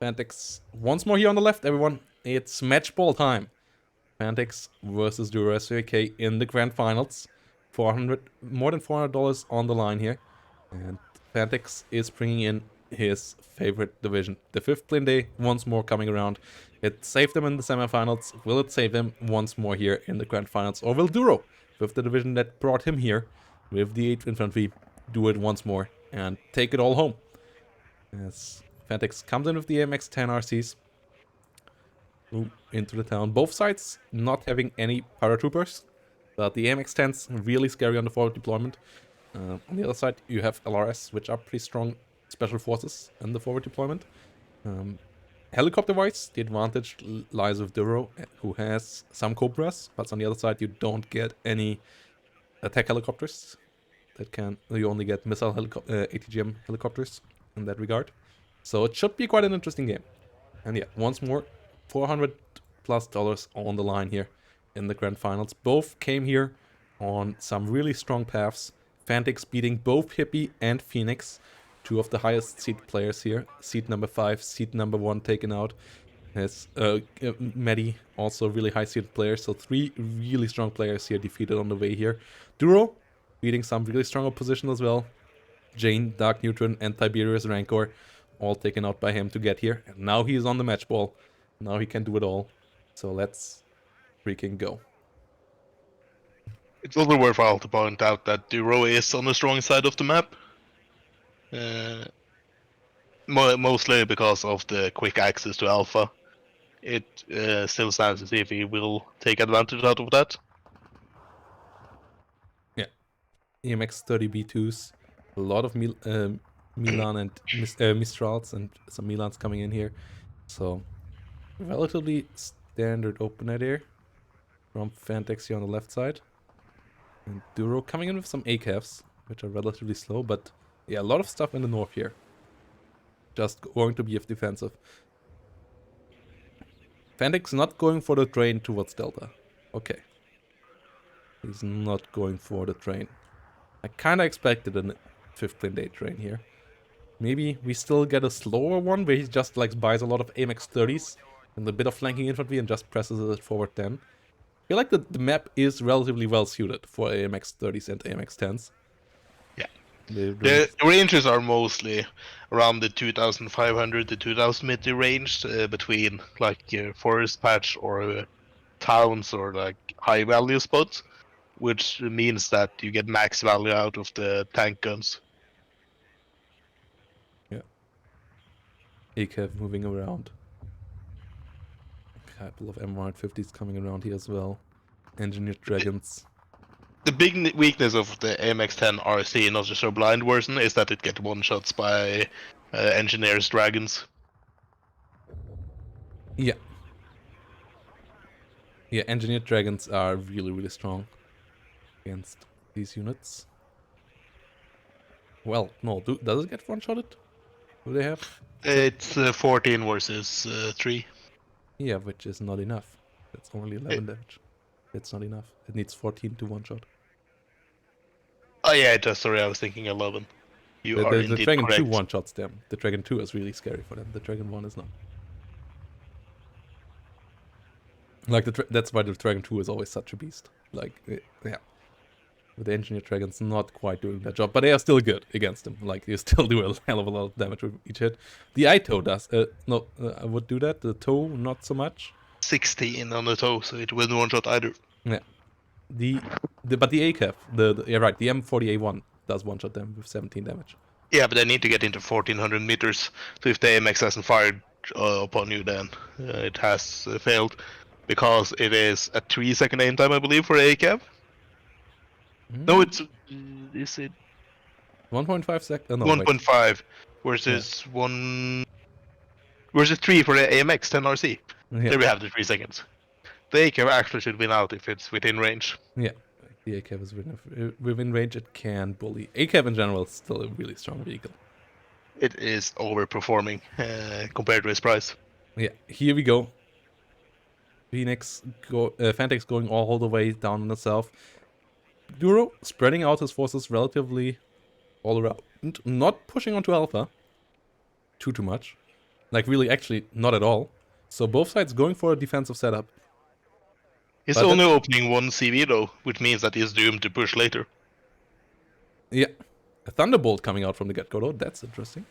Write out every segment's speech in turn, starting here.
Fantyx once more here on the left, everyone. It's Matchball time. Fantyx versus DuroSVK in the Grandfinals. More than $400 on the line here. And Fantyx is bringing in his favorite division. The 5th plane day once more coming around. It saved them in the semifinals. Will it save him once more here in the Grandfinals? Or will Duro, with the division that brought him here, with the 8th Infantry, do it once more and take it all home? As Fantyx comes in with the AMX-10 RCs into the town. Both sides not having any paratroopers, but the AMX-10's really scary on the forward deployment. On the other side, you have LRS, which are pretty strong special forces in the forward deployment. Helicopter-wise, the advantage lies with Duro, who has some Cobras, but on the other side, you don't get any attack helicopters. You only get missile ATGM helicopters in that regard. So it should be quite an interesting game. And yeah, once more, $400+ on the line here in the Grandfinals. Both came here on some really strong paths. Fantyx beating both Hippie and Phoenix, two of the highest seed players here. Seed number 5, seed number 1 taken out. As Maddie, also really high seeded player. So 3 really strong players here defeated on the way here. Duro beating some really strong opposition as well. Jane, Dark Neutron, and Tiberius Rancor all taken out by him to get here. And now he's on the match ball. Now he can do it all. So let's freaking go. It's also worthwhile to point out that Duro is on the strong side of the map. Mostly because of the quick access to Alpha. It still stands to see if he will take advantage out of that. Yeah. EMX-30 B2s. A lot of Milan and Mistrals and some Milans coming in here. So relatively standard opener there from Fantyx here on the left side. And Duro coming in with some ACAFs, which are relatively slow, but yeah, a lot of stuff in the north here. Just going to be defensive. Fantyx not going for the train towards Delta. Okay. He's not going for the train. I kinda expected a 5th plane day train here. Maybe we still get a slower one where he just like buys a lot of AMX-30s and a bit of flanking infantry and just presses it forward then. I feel like the map is relatively well suited for AMX-30s and AMX-10s. Yeah. The ranges are mostly around the 2,500 to 2,000 meter range between like forest patch or towns or like high value spots, which means that you get max value out of the tank guns. Yeah. ACAV moving around. A couple of M150s coming around here as well. Engineered Dragons. The big weakness of the AMX-10 RC, not just a blind version, is that it gets one-shots by Engineers Dragons. Yeah. Yeah, Engineered Dragons are really, really strong against these units. Well, no, does it get one-shotted? Do they have? It's 14 versus 3. Yeah, which is not enough. That's only 11 damage. It's not enough. It needs 14 to one-shot. Oh yeah, sorry, I was thinking 11. You are The indeed Dragon correct. 2 one-shots them. The Dragon 2 is really scary for them. The Dragon 1 is not. Like, that's why the Dragon 2 is always such a beast. Like, yeah. With the Engineered Dragons not quite doing that job, but they are still good against them. Like, you still do a hell of a lot of damage with each hit. The ITO does, I would do that. The TOW, not so much. 16 on the toe, so it wouldn't one-shot either. Yeah. But the ACAF, yeah, right, the M40A1 does one-shot them with 17 damage. Yeah, but they need to get into 1400 meters, so if the AMX hasn't fired upon you, then it has failed. Because it is a 3-second aim time, I believe, for ACAV. No, it's... is it... 1.5 sec... no, 1.5 versus 1... versus 3 for the AMX 10RC. Yeah. There we have the 3 seconds. The ACAV actually should win out if it's within range. Yeah, the ACAV is within range. It can bully. ACAV in general is still a really strong vehicle. It is overperforming compared to its price. Yeah, here we go. Fantyx going all the way down in the south. Duro spreading out his forces relatively all around. Not pushing onto Alpha too much. Like really, actually, not at all. So both sides going for a defensive setup. He's But only opening one CV though, which means that he's doomed to push later. Yeah. A Thunderbolt coming out from the get-go though. That's interesting.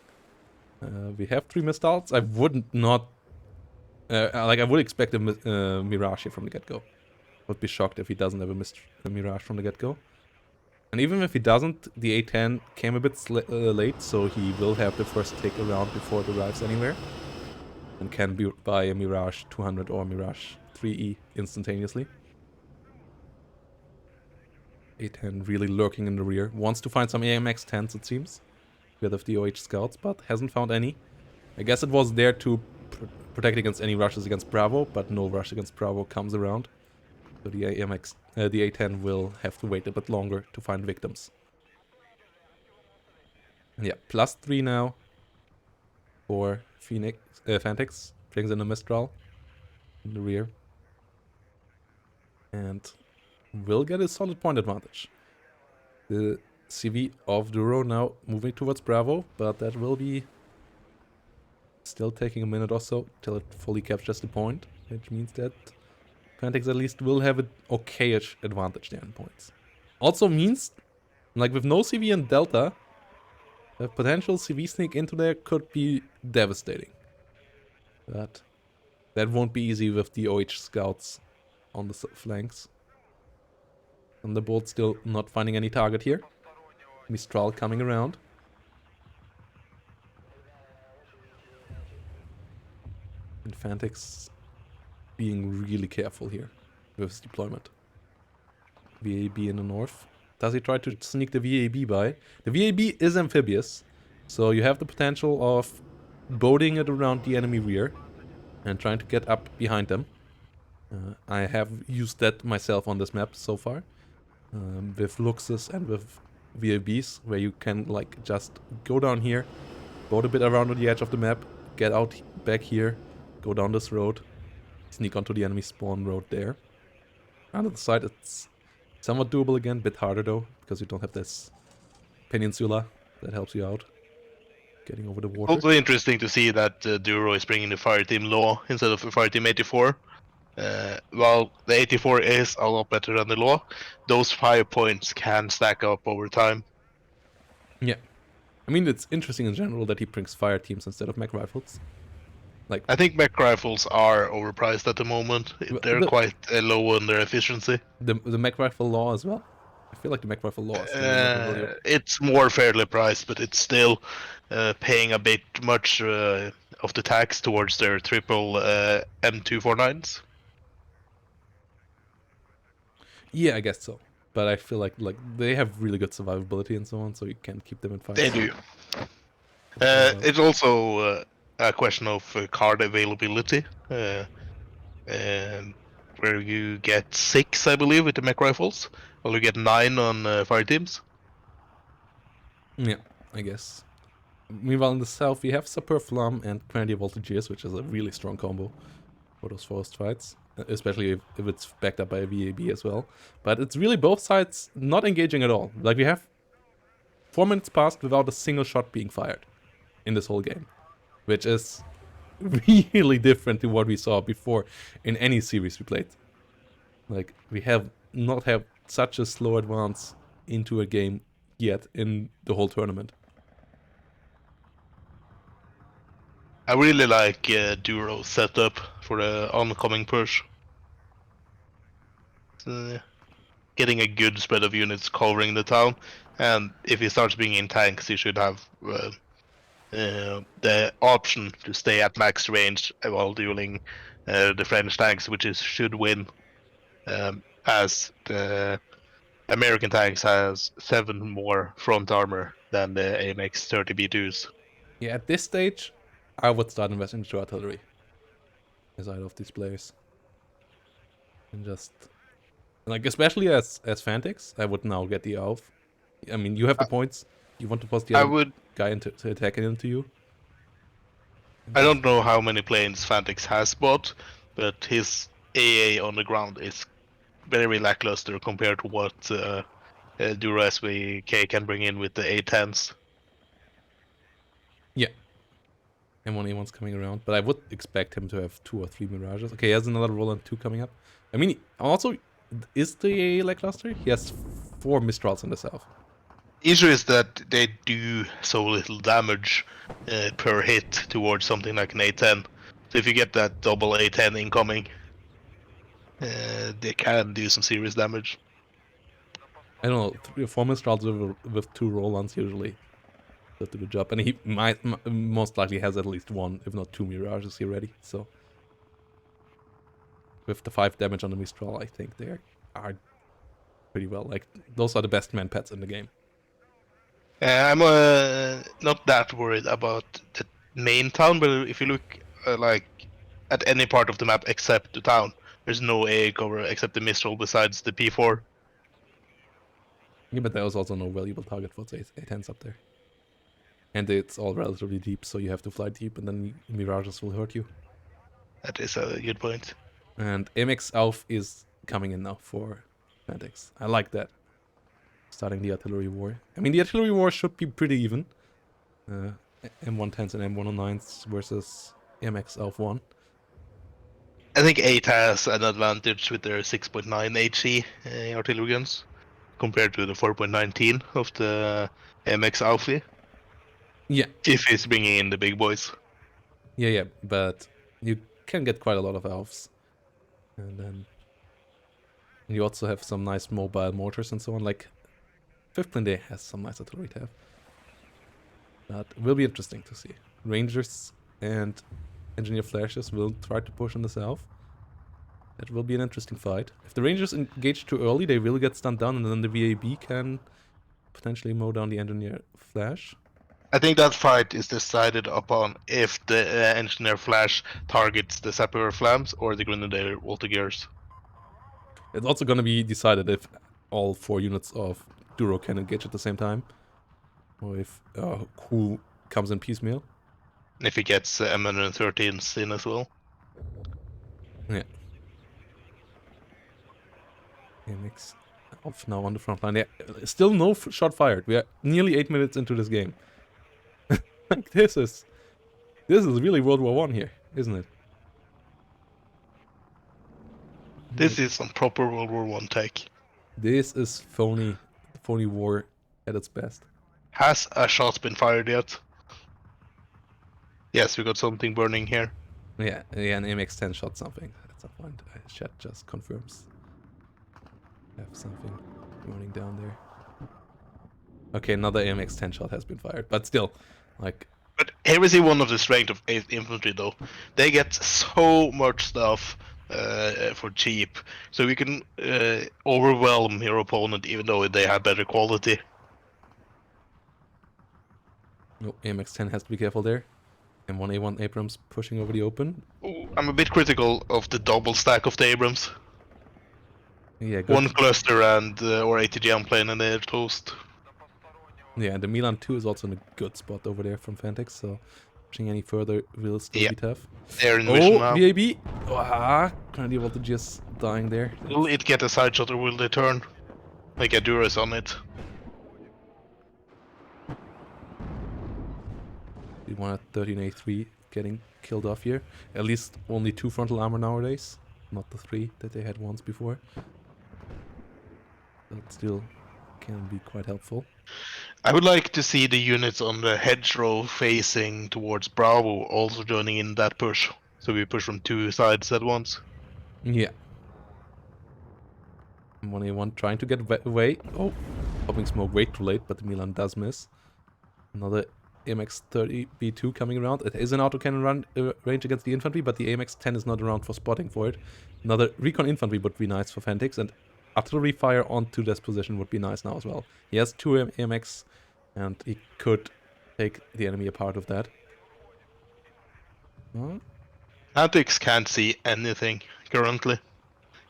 We have 3 missiles. I would not... I would expect a Mirage here from the get-go. Would be shocked if he doesn't have a Mirage from the get-go. And even if he doesn't, the A10 came a bit late, so he will have the first take around before it arrives anywhere. And can buy a Mirage 200 or Mirage 3E instantaneously. A10 really lurking in the rear. Wants to find some AMX 10s, it seems. With of the OH scouts, but hasn't found any. I guess it was there to protect against any rushes against Bravo, but no rush against Bravo comes around. So the the A10 will have to wait a bit longer to find victims. And yeah, +3 now for Fantyx. Brings in a Mistral in the rear. And will get a solid point advantage. The CV of Duro now moving towards Bravo, but that will be still taking a minute or so till it fully captures the point, which means that Fantyx at least will have an okayish advantage there in points. Also means, like with no CV in Delta, a potential CV sneak into there could be devastating. But that won't be easy with the OH scouts on the flanks. Thunderbolt still not finding any target here. Mistral coming around. And Fantyx being really careful here with his deployment. VAB in the north. Does he try to sneak the VAB by? The VAB is amphibious, so you have the potential of boating it around the enemy rear and trying to get up behind them. I have used that myself on this map so far, with Luxus and with VABs, where you can like just go down here, boat a bit around on the edge of the map, get out back here, go down this road, sneak onto the enemy spawn road there. On the side, it's somewhat doable again, bit harder though, because you don't have this peninsula that helps you out. Getting over the water. Also interesting to see that Duro is bringing the Fireteam Law instead of the Fireteam 84. While the 84 is a lot better than the Law, those 5 points can stack up over time. Yeah. I mean, it's interesting in general that he brings fire teams instead of mech rifles. Like, I think mech rifles are overpriced at the moment. They're quite low on their efficiency. The mech rifle law as well? I feel like the mech rifle law is still a It's more fairly priced, but it's still paying a bit much of the tax towards their triple M249s. Yeah, I guess so. But I feel like they have really good survivability and so on, so you can keep them in fights. They do. It's also a question of card availability, where you get 6, I believe, with the mech rifles, while you get 9 on fire teams. Yeah, I guess. Meanwhile, in the south, we have Superflam and Grandier Voltageers, which is a really strong combo for those forest fights, especially if it's backed up by a VAB as well. But it's really both sides not engaging at all. Like, we have 4 minutes passed without a single shot being fired in this whole game, which is really different to what we saw before in any series we played. Like, we have not had such a slow advance into a game yet in the whole tournament. I really like Duro's setup for the oncoming push. Getting a good spread of units covering the town, and if he starts bringing in tanks, he should have the option to stay at max range while dueling the French tanks, which should win, as the American tanks has 7 more front armor than the AMX 30B2s. Yeah, at this stage, I would start investing into artillery aside of these players. And just, like, especially as Fantyx, I would now get the AUF. I mean, you have the points. You want to force the other guy to attack it into you. I don't know how many planes Fantyx has bought, but his AA on the ground is very lackluster compared to what DuroSVK can bring in with the A10s. Yeah. M1A1's coming around, but I would expect him to have 2 or 3 Mirages. Okay, he has another Roland 2 coming up. I mean, also, is the lackluster? He has 4 Mistrals in the south. Issue is that they do so little damage per hit towards something like an A10. So if you get that double A10 incoming, they can do some serious damage. I don't know, 3 or 4 Mistrals with 2 Rolands usually that do the job. And he most likely has at least 1, if not 2 Mirages here ready. So with the 5 damage on the Mistral, I think they are pretty well. Like, those are the best man pets in the game. I'm not that worried about the main town, but if you look like at any part of the map except the town, there's no AA cover except the Mistral besides the P4. Yeah, but there was also no valuable target for A10s up there. And it's all relatively deep, so you have to fly deep, and then Mirages will hurt you. That is a good point. And MX Alf is coming in now for Fantyx. I like that. Starting the artillery war. I mean, the artillery war should be pretty even. M110s and M109s versus MX Alf 1. I think 8 has an advantage with their 6.9 HE artillery guns compared to the 4.19 of the MX Alfie. Yeah. If he's bringing in the big boys. Yeah, but you can get quite a lot of Alfs. And then you also have some nice mobile mortars and so on. Like, 5th Plane Day has some nice artillery to have. That will be interesting to see. Rangers and Engineer Flashes will try to push in the south. That will be an interesting fight. If the Rangers engage too early, they will get stunned down, and then the VAB can potentially mow down the Engineer Flash. I think that fight is decided upon if the Engineer Flash targets the Sapphire Flams or the Grenadier Voltigeurs. It's also going to be decided if all 4 units of Duro can engage at the same time, or if who comes in piecemeal. If he gets M113s in as well. Yeah. MX off now on the front line. Yeah, still no shot fired. We are nearly 8 minutes into this game. Like, this is really World War One here, isn't it? This is some proper World War One tech. This is phony war at its best. Has a shot been fired yet? Yes, we got something burning here. Yeah, an MX-10 shot something at some point. Chat just confirms. Have something burning down there. Okay, another MX-10 shot has been fired, but still, like... But here we see one of the strength of 8th Infantry, though. They get so much stuff for cheap, so we can overwhelm your opponent even though they have better quality. No, MX-10 has to be careful there. M1A1 Abrams pushing over the open. Ooh, I'm a bit critical of the double stack of the Abrams. Yeah, good. 1 cluster and or ATGM plane and they're toast. Yeah, and the Milan 2 is also in a good spot over there from Fantyx, so pushing any further will still be tough. They're in vision now. VAB! Grenadier Voltigeurs dying there. Will it get a side shot or will they turn? Like a Duras on it. We want a 13A3 getting killed off here. At least only 2 frontal armor nowadays, not the 3 that they had once before. That still can be quite helpful. I would like to see the units on the hedgerow facing towards Bravo also joining in that push. So we push from 2 sides at once. Yeah. 1A1 trying to get away. Oh, popping smoke way too late, but the Milan does miss. Another AMX-30B2 coming around. It is an autocannon range against the infantry, but the AMX-10 is not around for spotting for it. Another recon infantry would be nice for Fantyx, and artillery fire onto this position would be nice now as well. He has 2 AMX, and he could take the enemy apart of that. Fantyx can't see anything currently.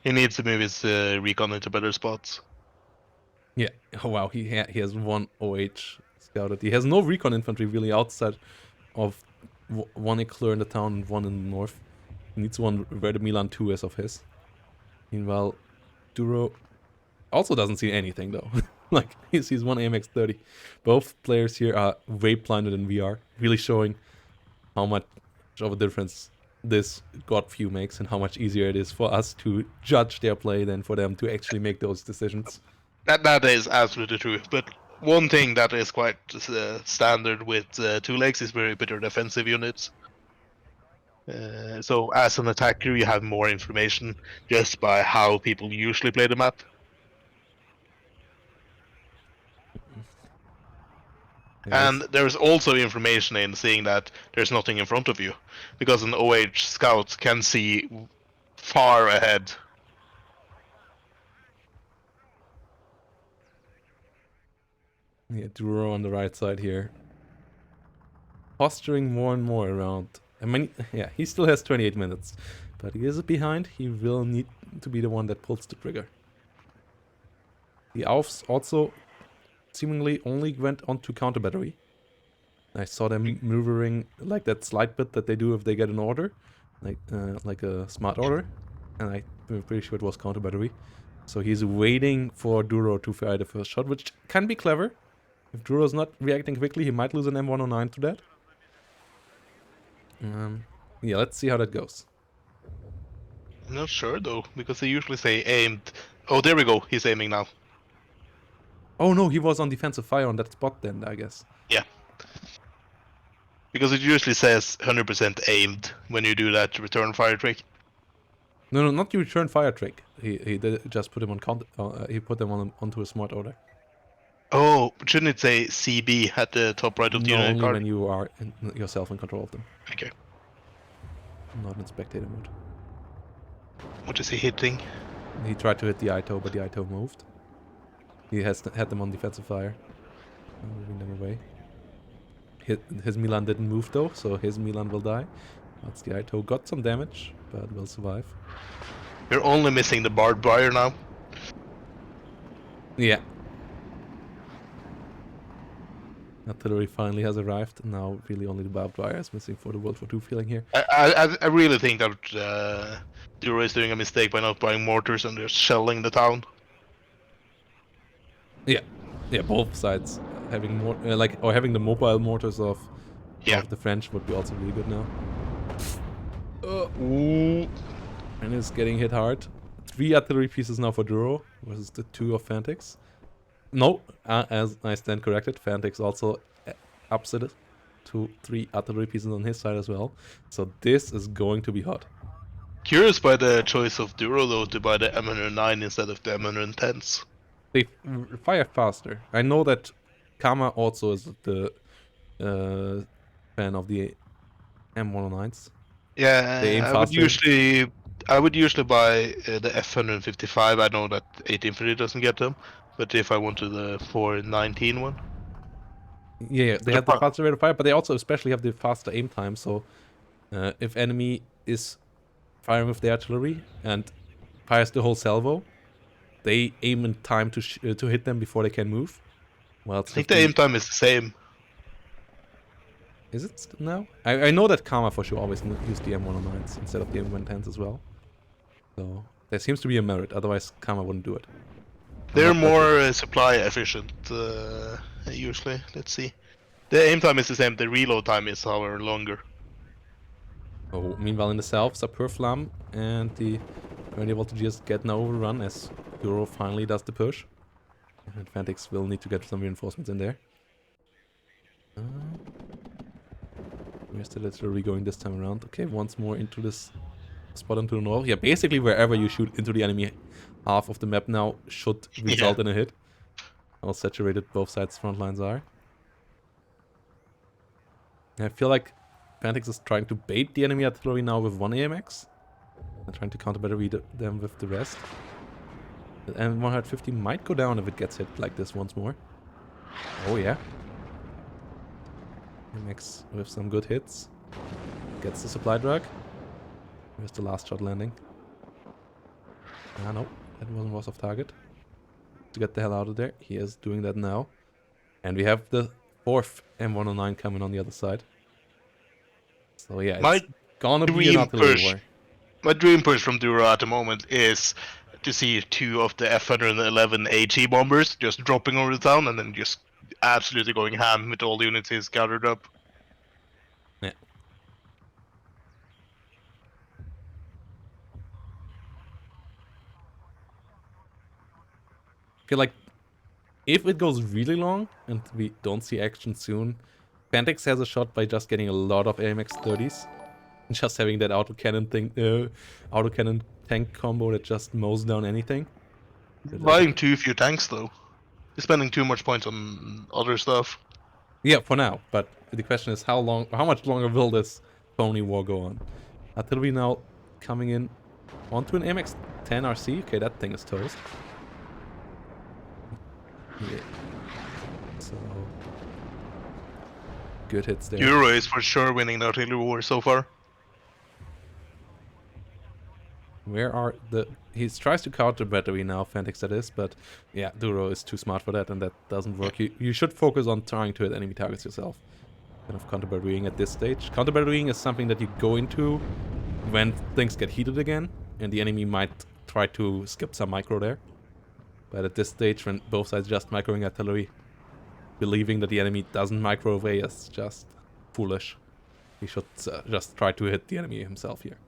He needs to move his recon into better spots. Yeah. Oh wow, he has 1 OH scouted. He has no recon infantry really outside of 1 Eclair in the town and 1 in the north. He needs 1 where the Milan 2 is of his. Meanwhile, Duro also doesn't see anything though. Like, he sees 1 AMX-30. Both players here are way blinded in VR, really showing how much of a difference this God view makes and how much easier it is for us to judge their play than for them to actually make those decisions. That is absolutely true. But one thing that is quite standard with two legs is very better defensive units. So as an attacker, you have more information just by how people usually play the map. Yes. And there's also information in seeing that there's nothing in front of you, because an OH scout can see far ahead. Yeah, Duro on the right side here. Posturing more and more around. I mean, yeah, he still has 28 minutes. But he is behind. He will need to be the one that pulls the trigger. The Alfs also seemingly only went onto counter battery. I saw them maneuvering like that slide bit that they do if they get an order. Like a smart order. And I'm pretty sure it was counter battery. So he's waiting for Duro to fire the first shot, which can be clever. If Duro's not reacting quickly, he might lose an M109 to that. Yeah, let's see how that goes. I'm not sure though, because they usually say aimed. Oh, there we go. He's aiming now. Oh no, he was on defensive fire on that spot then, I guess. Yeah. Because it usually says 100% aimed when you do that return fire trick. No, not the return fire trick. He did just put him on count. He put them onto a smart order. Oh, shouldn't it say CB at the top right of the No, unit only card? when you are yourself in control of them. Okay. Not in spectator mode. What is he hitting? He tried to hit the Ito, but the Ito moved. He had them on defensive fire. Moving them away. His Milan didn't move though, so his Milan will die. That's the Ito. Got some damage, but will survive. You're only missing the barbed wire now. Yeah. Artillery finally has arrived. Now really only the barbed wire is missing for the World War II feeling here. I really think that Duro is doing a mistake by not buying mortars and just shelling the town. Yeah, both sides having more having the mobile mortars of the French would be also really good now. Ooh. And it's getting hit hard. 3 artillery pieces now for Duro versus the 2 of Fantyx. No, as I stand corrected, Fantyx also ups it to 3 artillery pieces on his side as well. So this is going to be hot. Curious by the choice of Duro though to buy the M109 instead of the M110s. They fire faster. I know that Kama also is the fan of the M109s. Yeah, They aim I faster. would usually buy the F155. I know that 8 Infantry doesn't get them, but if I wanted the 419 one. Yeah, they have the faster rate of fire, but they also especially have the faster aim time. So if enemy is firing with the artillery and fires the whole salvo, they aim in time to hit them before they can move. Well, I think the aim time is the same. Is it now? I know that Karma for sure always used the M109s instead of the M110s as well. So there seems to be a merit, otherwise Karma wouldn't do it. They're more supply efficient, usually. Let's see. The aim time is the same, the reload time is however longer. Oh, meanwhile in the south, Sapur Flam and the radio voltages get an overrun as Duro finally does the push. And Fantyx will need to get some reinforcements in there. Where's the artillery going this time around? Okay, once more into this spot into the north. Yeah, basically wherever you shoot into the enemy half of the map now should result in a hit. How saturated both sides' front lines are. I feel like Fantyx is trying to bait the enemy artillery now with 1 AMX. And trying to counter battery them with the rest. And 150 might go down if it gets hit like this once more. Oh yeah. AMX with some good hits. Gets the supply drag. Where's the last shot landing? Ah no, that was off target. To get the hell out of there. He is doing that now. And we have the 4th M109 coming on the other side. So yeah, it's gonna be an artillery war. My dream push from Duro at the moment is to see 2 of the F111 AG bombers just dropping over the town and then just absolutely going ham with all the units he's gathered up. Yeah. feel like if it goes really long and we don't see action soon, Fantyx has a shot by just getting a lot of AMX 30s. And just having that autocannon thing, autocannon tank combo that just mows down anything. Buying too few tanks though. You're spending too much points on other stuff. Yeah, for now. But the question is how much longer will this phony war go on? Artillery now coming in onto an AMX 10 RC. Okay, that thing is toast. Yeah. So good hits there. Duro is for sure winning the artillery war so far. Where are the... He tries to counter battery now, Fantyx that is, but yeah, Duro is too smart for that and that doesn't work. You should focus on trying to hit enemy targets yourself. Kind of counter batterying at this stage. Counter batterying is something that you go into when things get heated again and the enemy might try to skip some micro there. But at this stage, when both sides just microing artillery, believing that the enemy doesn't micro away is just foolish. He should just try to hit the enemy himself here.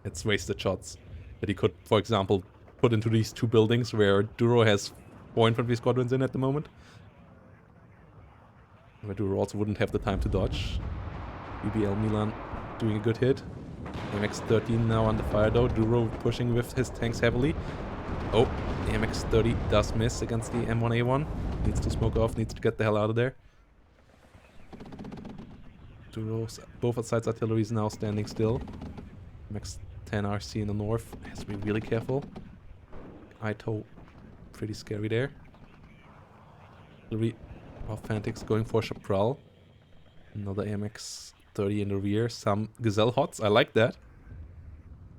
It's wasted shots that he could, for example, put into these two buildings where Duro has 4 infantry squadrons in at the moment. Where Duro also wouldn't have the time to dodge. BBL Milan doing a good hit. MX-13 now under fire though. Duro pushing with his tanks heavily. Oh, the MX-30 does miss against the M1A1. Needs to smoke off, needs to get the hell out of there. Duro's both sides artillery is now standing still. MX-10 RC in the north has to be really careful. Ito pretty scary there. Artillery of Fantyx going for Chaparral. Another AMX-30 in the rear. Some Gazelle Hots, I like that.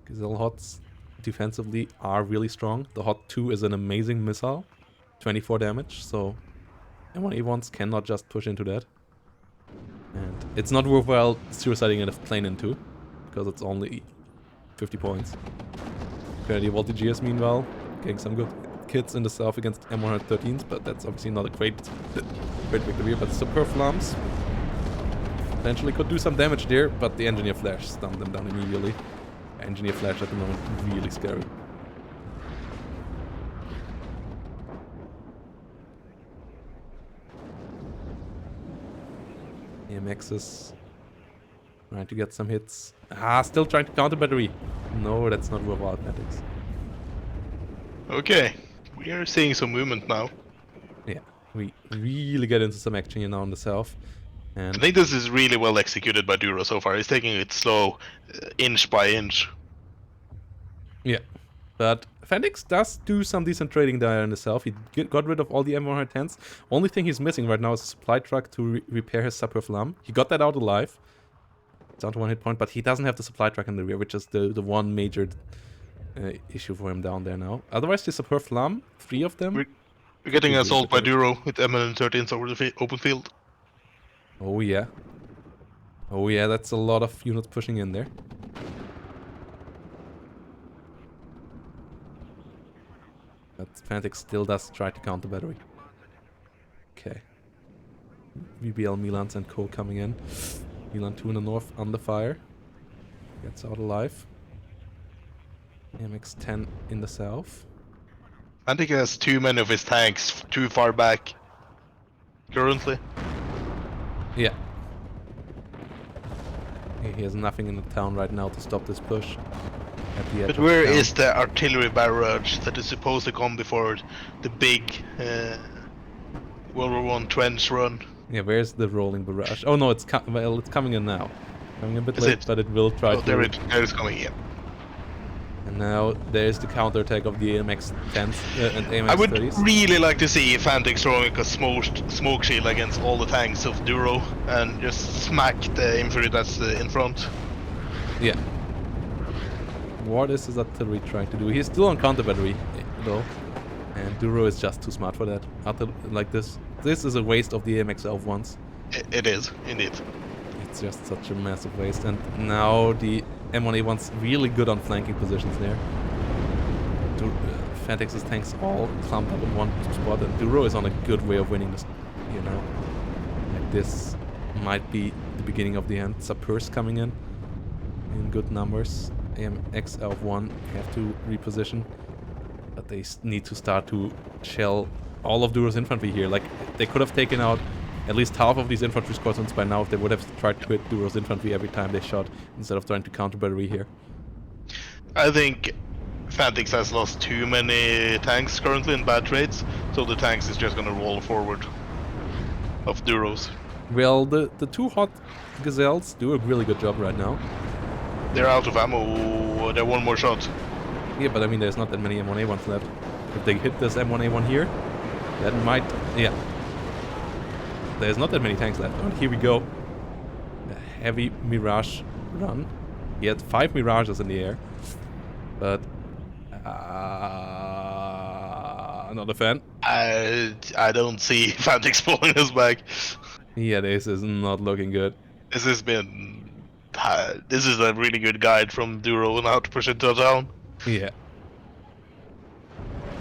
Gazelle Hots defensively are really strong. The Hot 2 is an amazing missile. 24 damage, so M1A1s cannot just push into that. And it's not worthwhile suiciding a plane into, because it's only 50 points. Grenadier Voltigeurs meanwhile, getting some good kits in the south against M113s, but that's obviously not a great victory. But Super Flams potentially could do some damage there, but the Engineer Flash stunned them down immediately. Engineer Flash at the moment, really scary. AMX is trying to get some hits. Still trying to counter battery. No, that's not worthwhile, Fantyx. Okay, we are seeing some movement now. Yeah, we really get into some action here now in the south. And I think this is really well executed by Duro so far. He's taking it slow, inch by inch. Yeah, but Fantyx does do some decent trading there in the south. He got rid of all the M110s. Only thing he's missing right now is a supply truck to repair his Super Flam. He got that out alive. It's down to 1 hit point, but he doesn't have the supply truck in the rear, which is the one major issue for him down there now. Otherwise, the Super Flam, 3 of them. We're getting assaulted by Duro with M113s over the open field. Oh yeah. Oh yeah, that's a lot of units pushing in there. But Fantyx still does try to counter battery. Okay. VBL Milans and Co coming in. Milan 2 in the north under fire. Gets out alive. MX-10 in the south. Fantyx has too many of his tanks too far back currently. Yeah. He has nothing in the town right now to stop this push. At the edge But where of town. is the artillery barrage that is supposed to come before the big World War I trench run? Yeah, where's the rolling barrage? Oh no, it's coming in now. Coming a bit Is late, it? but it will try to. There it is coming in. And now there's the counterattack of the AMX-10s and AMX-30s. I would really like to see Fantyx throwing a smoke shield against all the tanks of Duro and just smack the infantry that's in front. Yeah. What is his artillery trying to do? He's still on counter battery, though. And Duro is just too smart for that. Like this. This is a waste of the AMX-11s. It is, indeed. It's just such a massive waste. And now the M1A1's really good on flanking positions there. Fantyx's tanks all clumped up in one spot, and Duro is on a good way of winning this, you know. Like this might be the beginning of the end. Sapeurs coming in good numbers. AMX-1 have to reposition. But they need to start to shell all of Duro's infantry here. Like, they could have taken out at least half of these infantry squadrons by now if they would have tried to hit Duro's infantry every time they shot, instead of trying to counter battery here. I think Fantyx has lost too many tanks currently in bad trades, so the tanks is just gonna roll forward of Duros. Well, the two hot Gazelles do a really good job right now. They're out of ammo, they're one more shot. Yeah, but I mean, there's not that many M1A1s left. If they hit this M1A1 here, that might... yeah. There's not that many tanks left. And here we go. A heavy Mirage run. He had 5 Mirages in the air. But... not a fan. I don't see Fantyx pulling us back. Yeah, this is not looking good. This has been... this is a really good guide from Duro on how to push into a town. Yeah.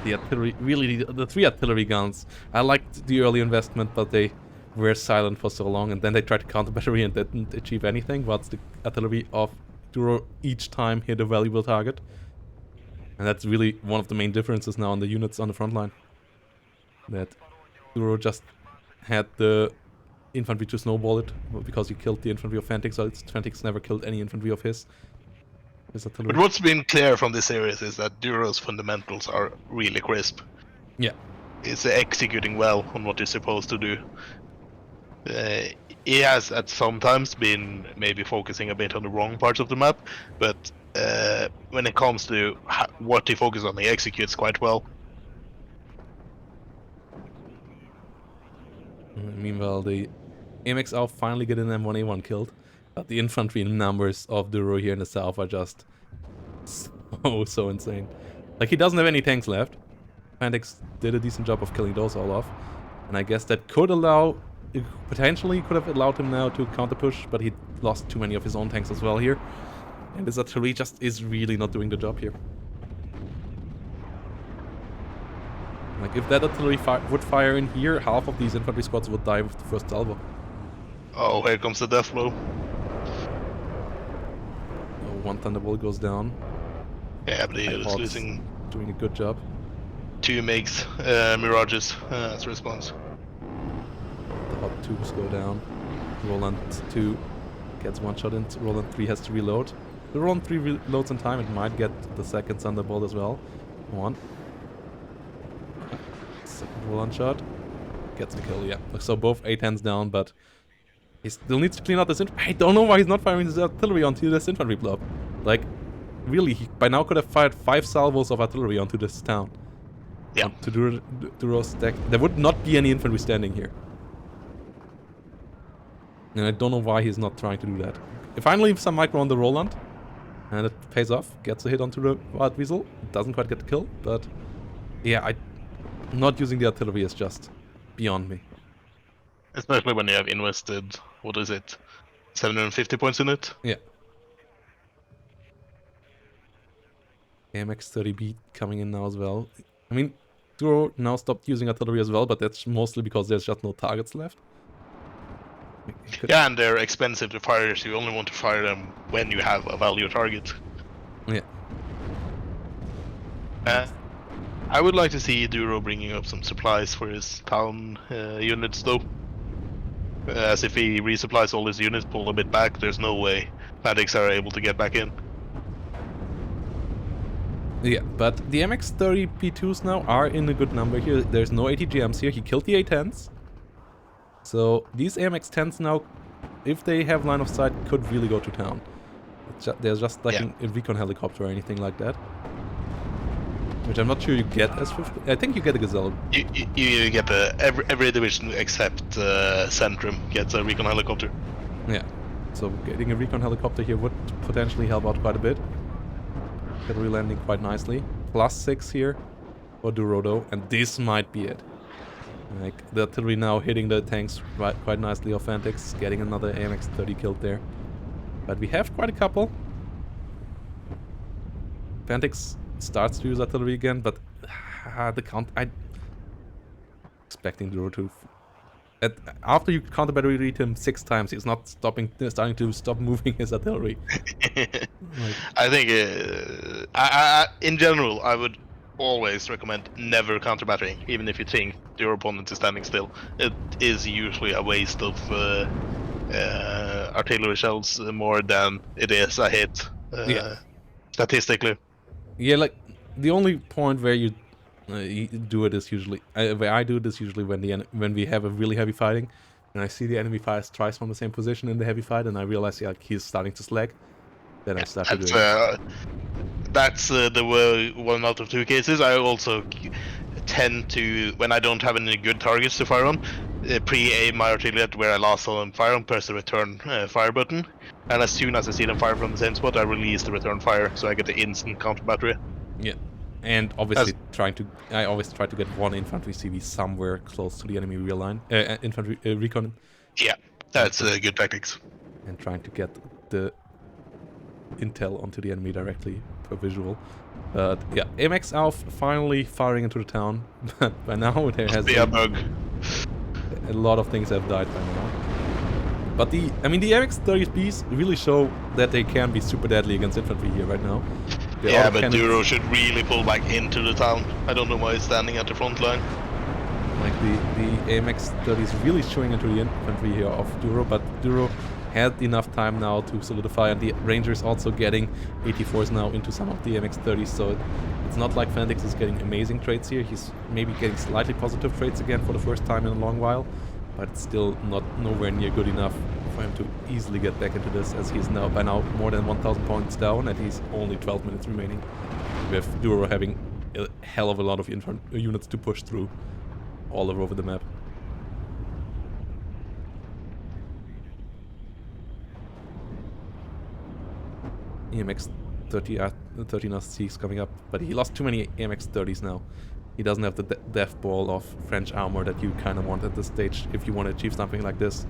The artillery, really, the 3 artillery guns. I liked the early investment, but they were silent for so long, and then they tried to counter battery and didn't achieve anything, whilst the artillery of Duro each time hit a valuable target. And that's really one of the main differences now on the units on the front line. That Duro just had the infantry to snowball it, because he killed the infantry of Fantyx, so Fantyx never killed any infantry of his artillery. But what's been clear from this series is that Duro's fundamentals are really crisp. Yeah. It's executing well on what it's supposed to do. He has at some times been maybe focusing a bit on the wrong parts of the map, but when it comes to what he focuses on, he executes quite well. Meanwhile, the AMX finally get an M1A1 killed, but the infantry numbers of Duro here in the south are just so insane. Like, he doesn't have any tanks left. Fantyx did a decent job of killing those all off, and I guess that could allow, potentially could have allowed him now to counter push, but he lost too many of his own tanks as well here, and his artillery just is really not doing the job here. Like, if that artillery would fire in here, half of these infantry squads would die with the first salvo. Oh, here comes the death blow. Oh, one Thunderbolt goes down. Yeah, but he is losing. Doing a good job. 2 makes Mirages as a response. The hot 2s go down. Roland 2 gets one shot in. Roland 3 has to reload. The Roland 3 reloads in time. It might get the second Thunderbolt as well. One. Second Roland shot. Gets the kill, yeah. So both A10s down, but he still needs to clean out this infantry. I don't know why he's not firing his artillery onto this infantry blob. Like, really, he by now could have fired 5 salvos of artillery onto this town. Yeah. To Duro's stack. There would not be any infantry standing here. And I don't know why he's not trying to do that. He finally leaves some micro on the Roland. And it pays off. Gets a hit onto the Wild Weasel. Doesn't quite get the kill, but... yeah, not using the artillery is just beyond me. Especially when you have invested, what is it, 750 points in it? Yeah. AMX-30B coming in now as well. I mean, Duro now stopped using artillery as well, but that's mostly because there's just no targets left. Yeah, and they're expensive to fire, so you only want to fire them when you have a value target. Yeah. I would like to see Duro bringing up some supplies for his town units, though. As if he resupplies all his units, pull a bit back, there's no way Fantyx are able to get back in. Yeah, but the MX-30 P2s now are in a good number here. There's no ATGMs here. He killed the A10s. So these AMX-10s now, if they have line of sight, could really go to town. There's just like a recon helicopter or anything like that. Which I'm not sure you get as 50. I think you get a Gazelle. You get every division except Centrum gets a recon helicopter. Yeah, so getting a recon helicopter here would potentially help out quite a bit. Cavalry landing quite nicely. +6 here for Duro, and this might be it. Like, the artillery now hitting the tanks quite nicely of Fantyx, getting another AMX-30 killed there. But we have quite a couple. Fantyx starts to use artillery again, but the count... I'm expecting Duro to... after you counter battery read him 6 times, he's not starting to stop moving his artillery. I think, in general, I would always recommend never counter-battering, even if you think your opponent is standing still. It is usually a waste of artillery shells more than it is a hit, statistically. Yeah, like the only point where you do it is usually where I do it is usually when we have a really heavy fighting, and I see the enemy fires twice from the same position in the heavy fight, and I realize like he's starting to slack. Then I start to do it. That's the one out of two cases. I also tend to, when I don't have any good targets to fire on, pre-aim my artillery at where I last saw them fire and press the return fire button. And as soon as I see them fire from the same spot, I release the return fire, so I get the instant counter battery. Yeah, and obviously I always try to get one infantry CV somewhere close to the enemy real line, infantry recon. Yeah, that's good tactics. And trying to get the intel onto the enemy directly per visual. But yeah, AMX Alf finally firing into the town. But by now there has been a bug. A lot of things have died by now. But the AMX-30Bs really show that they can be super deadly against infantry here right now. Yeah, but Duro should really pull back into the town. I don't know why he's standing at the front line. Like the AMX-30 is really showing into the infantry here of Duro, but Duro had enough time now to solidify, and the Rangers also getting 84s now into some of the AMX-30s, so it's not like Fantyx is getting amazing trades here. He's maybe getting slightly positive trades again for the first time in a long while, but it's still nowhere near good enough for him to easily get back into this, as he's now by now more than 1,000 points down, and he's only 12 minutes remaining, with Duro having a hell of a lot of units to push through all over the map. AMX 13 RCs coming up, but he lost too many AMX 30s now. He doesn't have the death ball of French armor that you kind of want at this stage if you want to achieve something like this.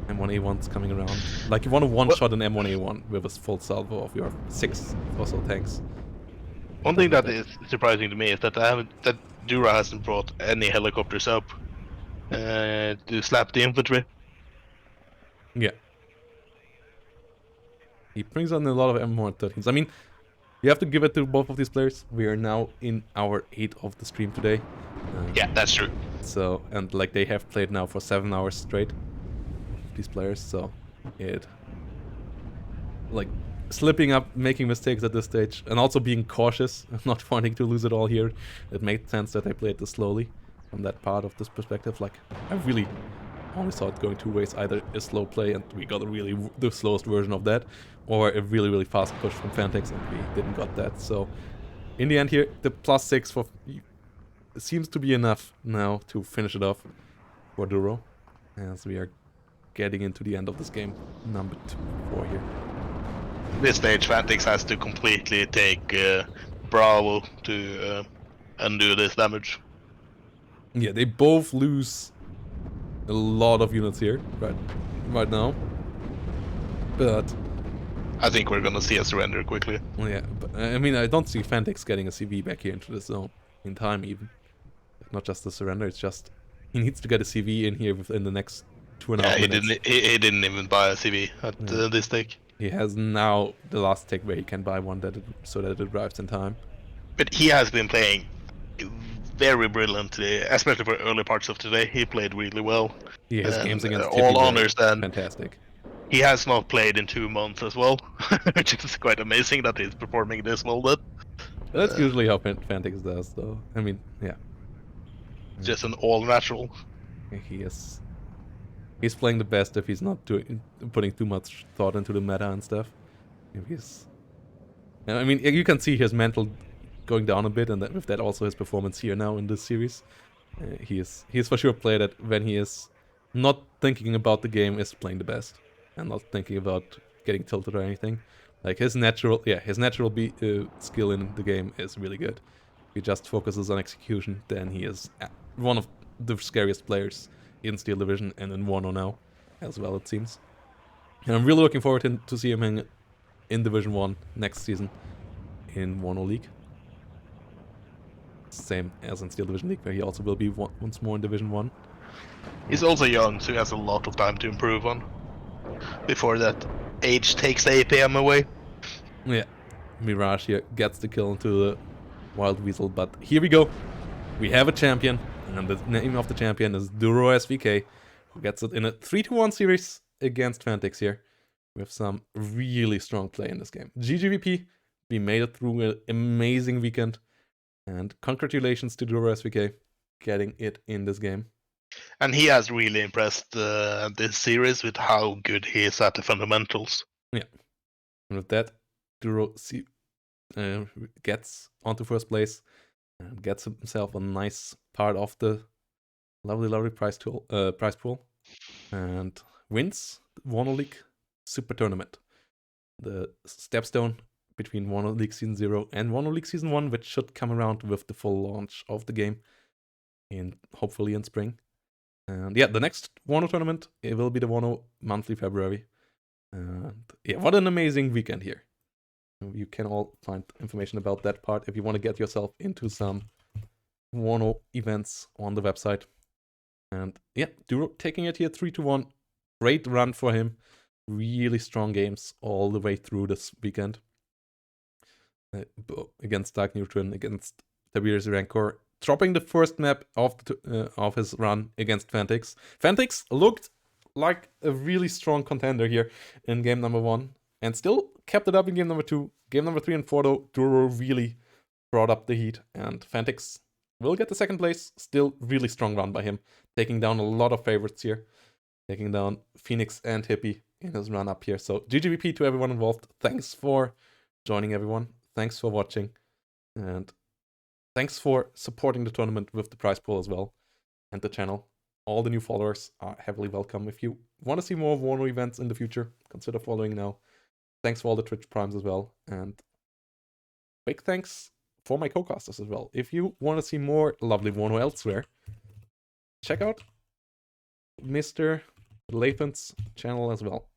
M1A1's coming around. Like, you want to one-shot an M1A1 with a full salvo of your 6 fossil tanks. One thing that is surprising to me is that Duro hasn't brought any helicopters up to slap the infantry. Yeah. He brings on a lot of M113s. I mean, you have to give it to both of these players. We are now in our 8th of the stream today. Yeah, that's true. So, and like they have played now for 7 hours straight, these players, so like slipping up, making mistakes at this stage, and also being cautious, not wanting to lose it all here. It made sense that I played this slowly from that part of this perspective. Like, I really only saw it going two ways, either a slow play and we got the slowest version of that, or a really fast push from Fantyx and we didn't got that. So in the end here, the +6 for seems to be enough now to finish it off for Duro, as we are getting into the end of this game, number 4 here. This stage, Fantyx has to completely take Bravo to undo this damage. Yeah, they both lose a lot of units here right now, but I think we're gonna see a surrender quickly. Yeah, but I mean, I don't see Fantyx getting a CV back here into the zone in time even. Not just the surrender, it's just he needs to get a CV in here within the next 2.5 minutes. He didn't even buy a CV at this take. He has now the last take where he can buy one so that it arrives in time. But he has been playing very brilliantly, especially for early parts of today. He played really well. He has games against all honors then. Fantastic. He has not played in 2 months as well, which is quite amazing that he's performing this well. That's usually how Fantyx does, though. I mean, yeah. Just an all-natural. He's playing the best if he's not putting too much thought into the meta and stuff. I mean, you can see his mental going down a bit, and with that also his performance here now in this series. He is for sure a player that when he is not thinking about the game is playing the best, and not thinking about getting tilted or anything. Like his natural skill in the game is really good. If he just focuses on execution, then he is one of the scariest players in Steel Division and in WARNO now, as well it seems. And I'm really looking forward to see him in Division 1 next season in WARNO League. Same as in Steel Division League, where he also will be once more in Division 1. He's also young, so he has a lot of time to improve on before that age takes the APM away. Yeah, Mirage here gets the kill into the Wild Weasel, but here we go. We have a champion, and the name of the champion is DuroSVK, who gets it in a 3-1 series against Fantyx here, with some really strong play in this game. GGVP, we made it through an amazing weekend, and congratulations to DuroSVK getting it in this game. And he has really impressed this series with how good he is at the fundamentals. Yeah. And with that, Duro gets onto first place and gets himself a nice part of the lovely prize pool, and wins the WARNO League Super Tournament, the stepstone between WARNO League Season 0 and WARNO League Season 1, which should come around with the full launch of the game hopefully in spring. And yeah, the next WARNO tournament, it will be the WARNO Monthly February. And yeah, what an amazing weekend here. You can all find information about that part if you want to get yourself into some WARNO events on the website. And yeah, Duro taking it here 3-1. Great run for him. Really strong games all the way through this weekend. Against Dark Neutron, against Tiberius Rancor. Dropping the first map of his run against Fantyx. Fantyx looked like a really strong contender here in game number 1. And still kept it up in game number 2. Game number 3 and 4 though, Duro really brought up the heat. And Fantyx will get the second place. Still really strong run by him. Taking down a lot of favorites here. Taking down Phoenix and Hippie in his run up here. So GGVP to everyone involved. Thanks for joining, everyone. Thanks for watching. And thanks for supporting the tournament with the prize pool as well. And the channel. All the new followers are heavily welcome. If you want to see more WARNO events in the future, consider following now. Thanks for all the Twitch primes as well. And big thanks for my co-casters as well. If you want to see more lovely WARNO elsewhere, check out Mr. Lathan's channel as well.